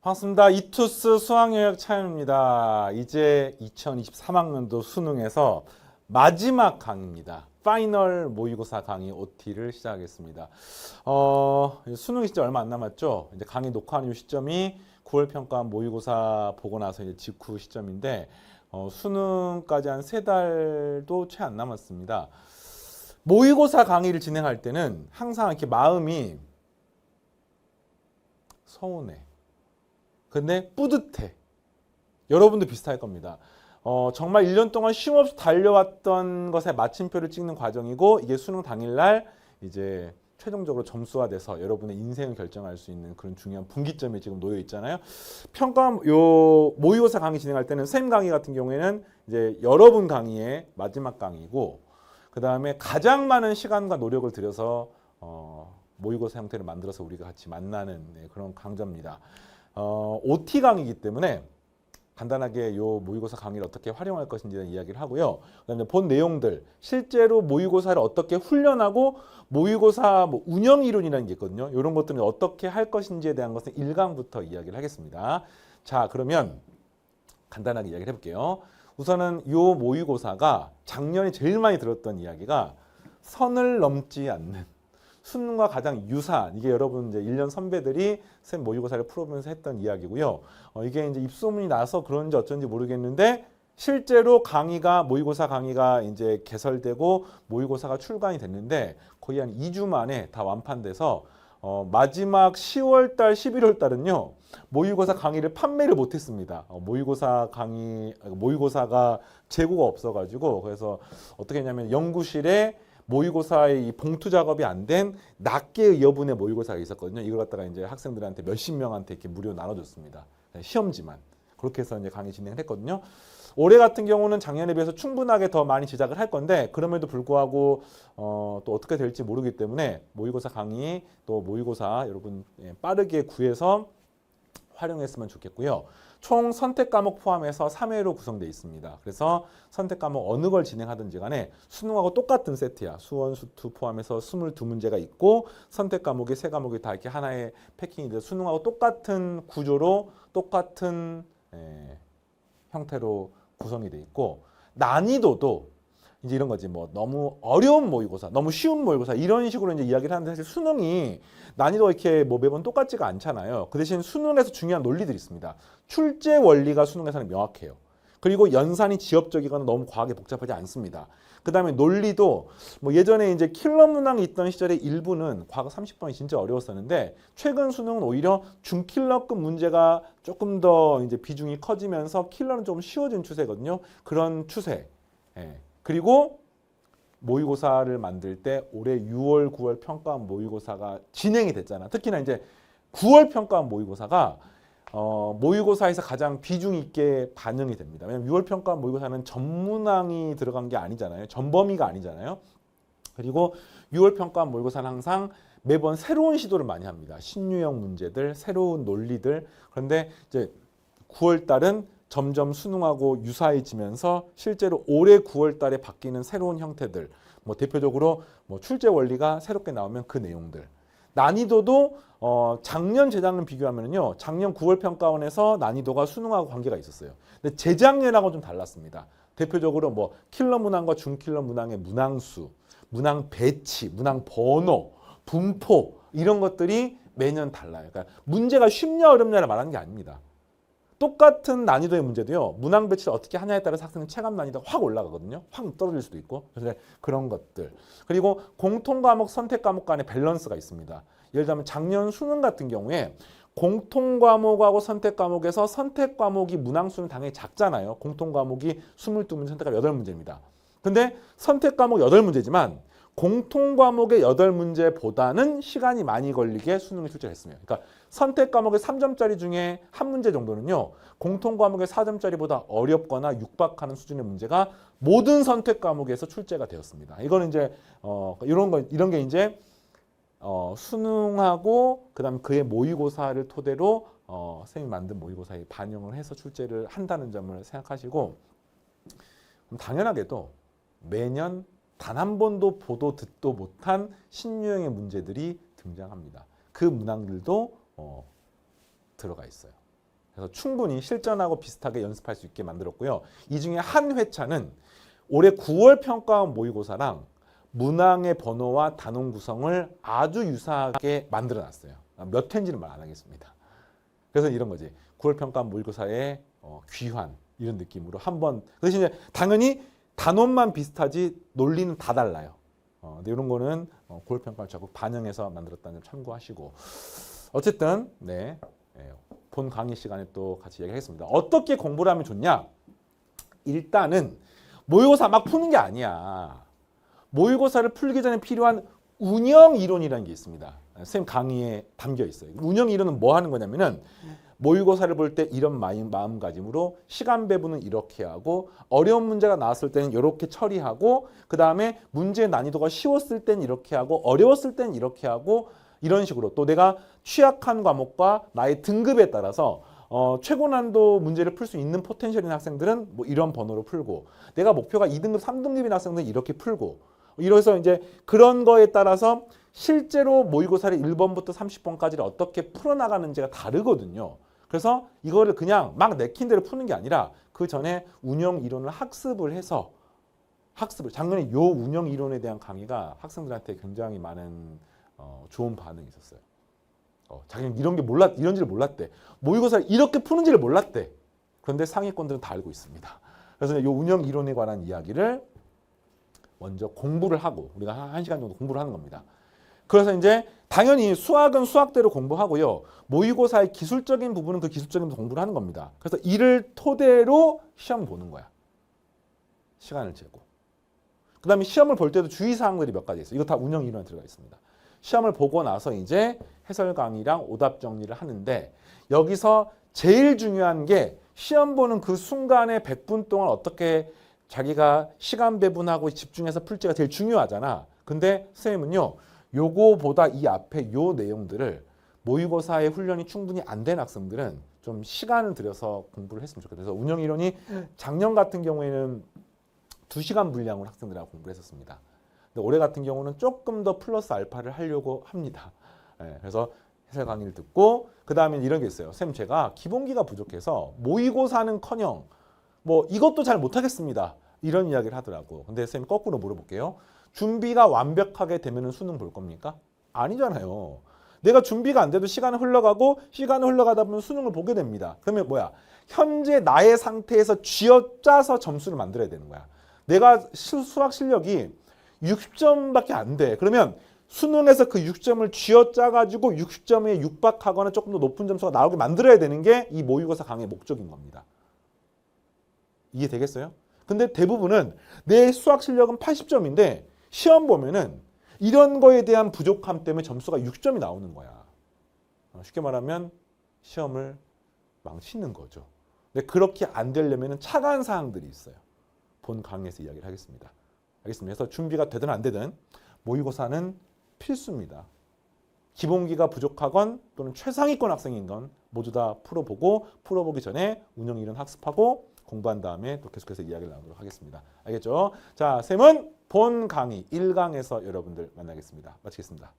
반갑습니다. 이투스 수학영역 차연입니다. 이제 2023학년도 수능에서 마지막 강의입니다. 파이널 모의고사 강의 OT를 시작하겠습니다. 수능이 진짜 얼마 안 남았죠? 이제 강의 녹화하는 시점이 9월 평가 모의고사 보고 나서 이제 직후 시점인데 수능까지 한 3달도 채 안 남았습니다. 모의고사 강의를 진행할 때는 항상 이렇게 마음이 서운해. 근데 뿌듯해. 여러분도 비슷할 겁니다. 정말 1년 동안 쉼없이 달려왔던 것에 마침표를 찍는 과정이고 이게 수능 당일날 이제 최종적으로 점수화돼서 여러분의 인생을 결정할 수 있는 그런 중요한 분기점에 지금 놓여 있잖아요. 모의고사 강의 진행할 때는 선생님 강의 같은 경우에는 이제 여러분 강의의 마지막 강의고 그 다음에 가장 많은 시간과 노력을 들여서 모의고사 형태를 만들어서 우리가 같이 만나는 그런 강좌입니다. OT 강의이기 때문에 간단하게 요 모의고사 강의를 어떻게 활용할 것인지 이야기를 하고요. 그다음에 본 내용들, 실제로 모의고사를 어떻게 훈련하고 모의고사 운영 이론이라는 게 있거든요. 이런 것들은 어떻게 할 것인지에 대한 것은 1강부터 이야기를 하겠습니다. 자, 그러면 간단하게 이야기를 해볼게요. 우선은 요 모의고사가 작년에 제일 많이 들었던 이야기가 선을 넘지 않는 수능과 가장 유사한, 이게 여러분 이제 1년 선배들이 쌤 모의고사를 풀어보면서 했던 이야기고요. 이게 이제 입소문이 나서 그런지 어쩐지 모르겠는데 실제로 모의고사 강의가 이제 개설되고 모의고사가 출간이 됐는데 거의 한 2주 만에 다 완판돼서 마지막 10월 달, 11월 달은요. 모의고사 강의를 판매를 못했습니다. 모의고사가 재고가 없어가지고 그래서 어떻게 했냐면 연구실에 모의고사의 이 봉투 작업이 안 된 낱개의 여분의 모의고사가 있었거든요. 이걸 갖다가 이제 학생들한테 몇십 명한테 이렇게 무료 나눠줬습니다. 시험지만. 그렇게 해서 이제 강의 진행을 했거든요. 올해 같은 경우는 작년에 비해서 충분하게 더 많이 제작을 할 건데 그럼에도 불구하고 또 어떻게 될지 모르기 때문에 모의고사 강의 또 모의고사 여러분 빠르게 구해서 활용했으면 좋겠고요. 총 선택 과목 포함해서 3회로 구성되어 있습니다. 그래서 선택 과목 어느 걸 진행하든지 간에 수능하고 똑같은 세트야. 수원, 수투 포함해서 22문제가 있고 선택 과목이 3과목이 다 이렇게 하나의 패킹이 돼서 수능하고 똑같은 구조로 똑같은 형태로 구성이 돼 있고 난이도도 이제 이런 거지 뭐 너무 어려운 모의고사, 너무 쉬운 모의고사 이런 식으로 이제 이야기를 하는데 사실 수능이 난이도가 이렇게 뭐 매번 똑같지가 않잖아요. 그 대신 수능에서 중요한 논리들이 있습니다. 출제 원리가 수능에서는 명확해요. 그리고 연산이 지엽적이거나 너무 과하게 복잡하지 않습니다. 그 다음에 논리도 뭐 예전에 이제 킬러 문항이 있던 시절에 일부는 과거 30번이 진짜 어려웠었는데 최근 수능은 오히려 중킬러급 문제가 조금 더 이제 비중이 커지면서 킬러는 좀 쉬워진 추세거든요. 그런 추세. 그리고 모의고사를 만들 때 올해 6월, 9월 평가원 모의고사가 진행이 됐잖아. 특히나 이제 9월 평가원 모의고사가 모의고사에서 가장 비중 있게 반영이 됩니다. 왜냐하면 6월 평가원 모의고사는 전문항이 들어간 게 아니잖아요. 전범위가 아니잖아요. 그리고 6월 평가원 모의고사는 항상 매번 새로운 시도를 많이 합니다. 신유형 문제들, 새로운 논리들. 그런데 이제 9월 달은 점점 수능하고 유사해지면서 실제로 올해 9월 달에 바뀌는 새로운 형태들, 뭐 대표적으로 뭐 출제 원리가 새롭게 나오면 그 내용들. 난이도도 작년 재작년 비교하면요. 작년 9월 평가원에서 난이도가 수능하고 관계가 있었어요. 근데 재작년하고 좀 달랐습니다. 대표적으로 뭐 킬러 문항과 중킬러 문항의 문항수, 문항 배치, 문항 번호, 분포 이런 것들이 매년 달라요. 그러니까 문제가 쉽냐 어렵냐를 말하는 게 아닙니다. 똑같은 난이도의 문제도요. 문항 배치를 어떻게 하냐에 따라서 학생은 체감 난이도가 확 올라가거든요. 확 떨어질 수도 있고. 그래서 그런 것들. 그리고 공통 과목, 선택 과목 간의 밸런스가 있습니다. 예를 들면 작년 수능 같은 경우에 공통 과목하고 선택 과목에서 선택 과목이 문항 수는 당연히 작잖아요. 공통 과목이 22문제, 선택 과목 8문제입니다. 근데 선택 과목 8문제지만 공통 과목의 8문제보다는 시간이 많이 걸리게 수능에 출제를 했습니다. 그러니까 선택 과목의 3점짜리 중에 한 문제 정도는요. 공통 과목의 4점짜리보다 어렵거나 육박하는 수준의 문제가 모든 선택 과목에서 출제가 되었습니다. 이거는 이제 이런 게 이제 수능하고 그다음 그의 모의고사를 토대로 선생님이 만든 모의고사에 반영을 해서 출제를 한다는 점을 생각하시고 당연하게도 매년 단 한 번도 보도 듣도 못한 신유형의 문제들이 등장합니다. 그 문항들도 들어가 있어요. 그래서 충분히 실전하고 비슷하게 연습할 수 있게 만들었고요. 이 중에 한 회차는 올해 9월 평가원 모의고사랑 문항의 번호와 단원 구성을 아주 유사하게 만들어 놨어요. 몇 회인지는 말 안 하겠습니다. 그래서 이런 거지. 9월 평가원 모의고사의 귀환 이런 느낌으로 한번 그 대신에 당연히 단원만 비슷하지 논리는 다 달라요. 근데 이런 거는 9월 평가를 자꾸 반영해서 만들었다는 점 참고하시고 어쨌든 네, 본 강의 시간에 또 같이 얘기하겠습니다. 어떻게 공부를 하면 좋냐? 일단은 모의고사 막 푸는 게 아니야. 모의고사를 풀기 전에 필요한 운영 이론이라는 게 있습니다. 선생님 강의에 담겨 있어요. 운영 이론은 뭐 하는 거냐면은 모의고사를 볼 때 이런 마음가짐으로 시간 배분은 이렇게 하고 어려운 문제가 나왔을 때는 이렇게 처리하고 그 다음에 문제의 난이도가 쉬웠을 땐 이렇게 하고 어려웠을 땐 이렇게 하고 이런 식으로 또 내가 취약한 과목과 나의 등급에 따라서 최고 난도 문제를 풀 수 있는 포텐셜인 학생들은 뭐 이런 번호로 풀고 내가 목표가 2등급, 3등급인 학생들은 이렇게 풀고 이래서 이제 그런 거에 따라서 실제로 모의고사를 1번부터 30번까지를 어떻게 풀어나가는지가 다르거든요. 그래서 이거를 그냥 막 내킨 대로 푸는 게 아니라 그 전에 운영 이론을 학습을 해서 작년에 요 운영 이론에 대한 강의가 학생들한테 굉장히 많은 좋은 반응이 있었어요. 자기는 이런 게 이런지를 몰랐대. 모의고사를 이렇게 푸는지를 몰랐대. 그런데 상위권들은 다 알고 있습니다. 그래서 이 운영 이론에 관한 이야기를 먼저 공부를 하고 우리가 한 시간 정도 공부를 하는 겁니다. 그래서 이제 당연히 수학은 수학대로 공부하고요. 모의고사의 기술적인 부분은 그 기술적인 공부를 하는 겁니다. 그래서 이를 토대로 시험 보는 거야. 시간을 재고. 그 다음에 시험을 볼 때도 주의사항들이 몇 가지 있어요. 이거 다 운영 이론에 들어가 있습니다. 시험을 보고 나서 이제 해설 강의랑 오답 정리를 하는데 여기서 제일 중요한 게 시험 보는 그 순간에 100분 동안 어떻게 자기가 시간 배분하고 집중해서 풀지가 제일 중요하잖아. 근데 선생님은요. 요거보다 이 앞에 요 내용들을 모의고사의 훈련이 충분히 안 된 학생들은 좀 시간을 들여서 공부를 했으면 좋겠다. 그래서 운영 이론이 작년 같은 경우에는 2시간 분량으로 학생들하고 공부를 했었습니다. 근데 올해 같은 경우는 조금 더 플러스 알파를 하려고 합니다. 그래서 해설 강의를 듣고 그 다음에 이런 게 있어요. 쌤 제가 기본기가 부족해서 모의고사는커녕 뭐 이것도 잘 못하겠습니다. 이런 이야기를 하더라고. 근데 쌤 거꾸로 물어볼게요. 준비가 완벽하게 되면 수능 볼 겁니까? 아니잖아요. 내가 준비가 안 돼도 시간이 흘러가다 보면 수능을 보게 됩니다. 그러면 뭐야? 현재 나의 상태에서 쥐어짜서 점수를 만들어야 되는 거야. 내가 수학 실력이 60점밖에 안 돼. 그러면 수능에서 그 60점을 쥐어짜가지고 60점에 육박하거나 조금 더 높은 점수가 나오게 만들어야 되는 게 이 모의고사 강의의 목적인 겁니다. 이해되겠어요? 근데 대부분은 내 수학 실력은 80점인데 시험 보면은 이런 거에 대한 부족함 때문에 점수가 6점이 나오는 거야. 쉽게 말하면 시험을 망치는 거죠. 근데 그렇게 안 되려면 차가운 사항들이 있어요. 본 강의에서 이야기를 하겠습니다. 알겠습니다. 그래서 준비가 되든 안 되든 모의고사는 필수입니다. 기본기가 부족하건 또는 최상위권 학생인 건 모두 다 풀어보기 전에 운영 이론 학습하고 공부한 다음에 또 계속해서 이야기를 나누도록 하겠습니다. 알겠죠? 자, 쌤은 본 강의 1강에서 여러분들 만나겠습니다. 마치겠습니다.